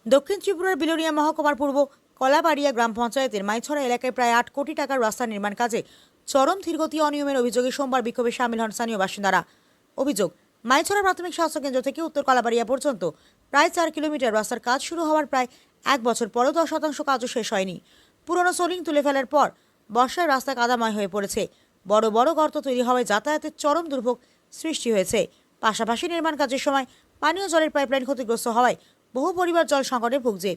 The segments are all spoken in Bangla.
দক্ষিণ ত্রিপুরার বিলোনিয়া মহকুমার পূর্ব কলাবাড়িয়া গ্রাম পঞ্চায়েতের মাইছড়া এলাকায় প্রায় 8 কোটি টাকার রাস্তা নির্মাণ কাজে চরম ধীরগতি অনিয়মের অভিযোগে সোমবার বিক্ষোভে সামিল হন স্থানীয় বাসিন্দারা। অভিযোগ, মাইছড়া প্রাথমিক স্বাস্থ্য কেন্দ্র থেকে উত্তর কলাবাড়িয়া পর্যন্ত প্রায় 4 কিলোমিটার রাস্তার কাজ শুরু হওয়ার প্রায় 1 বছর পরও 10% কাজও শেষ হয়নি। পুরনো সোলিং তুলে ফেলার পর বর্ষায় রাস্তা কাদাময় হয়ে পড়েছে। বড় বড় গর্ত তৈরি হওয়ায় যাতায়াতের চরম দুর্ভোগ সৃষ্টি হয়েছে। পাশাপাশি নির্মাণ কাজের সময় পানীয় জলের পাইপলাইন ক্ষতিগ্রস্ত হওয়ায় বহু পরিবার জল সংকটে ভুগছে।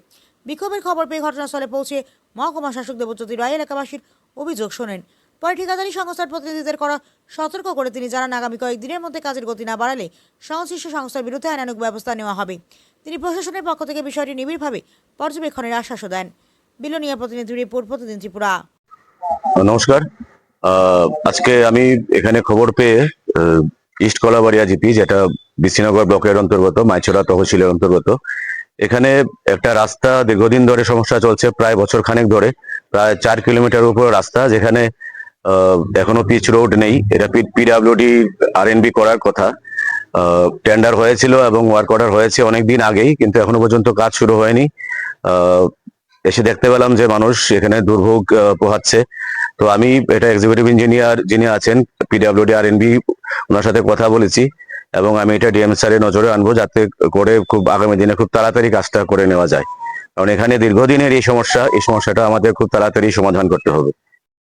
বিক্ষোভের খবর পেয়ে ঘটনাস্থলে পৌঁছে মহকুমা শাসক দেবজ্যোতি রায় এলাকাবাসীর অভিযোগ শোনেন। পরে ঠিকাদারি সংস্থার প্রতিনিধিদের করা সতর্ক করে তিনি জানান, আগামী কয়েকদিনের মধ্যে কাজের গতি না বাড়ালে সংশ্লিষ্ট সংস্থার বিরুদ্ধে আইনানুগ ব্যবস্থা নেওয়া হবে। তিনি প্রশাসনের পক্ষ থেকে বিষয়টি নিবিড়ভাবে পর্যবেক্ষণের আশ্বাসও দেন। বিলোনিয়া প্রতিনিধি রিপোর্ট, প্রতিদিন ত্রিপুরা। নমস্কার। আজকে আমি এখানে খবর পেয়ে ইস্ট কলাবাড়িয়া জিপি, যেটা বিশ্বনগর ব্লকের অন্তর্গত, মাইছড়া তহসিলের অন্তর্গত, এখানে একটা রাস্তা দীর্ঘদিন ধরে সমস্যা চলছে, প্রায় বছর খানেক ধরে, প্রায় 4 কিলোমিটার উপর রাস্তা, যেখানে এখনো পিচ রোড নেই। এটা পিডাব্লিউডি আরএনবি করার কথা। টেন্ডার হয়েছিল এবং ওয়ার্ক অর্ডার হয়েছে অনেকদিন আগেই, কিন্তু এখনো পর্যন্ত কাজ শুরু হয়নি। এসে দেখতে পেলাম যে মানুষ এখানে দুর্ভোগ পোহাচ্ছে। তো আমি এটা এক্সিকিউটিভ ইঞ্জিনিয়ার যিনি আছেন পিডাব্লিউডি আরএনবি, ওনার সাথে কথা বলেছি এবং আমি এটা ডিএম স্যারের নজরে আনবো, যাতে করে খুব আগামী দিনে খুব তাড়াতাড়ি কাজটা করে নেওয়া যায়। কারণ এখানে দীর্ঘদিনের এই সমস্যাটা আমাদের খুব তাড়াতাড়ি সমাধান করতে হবে।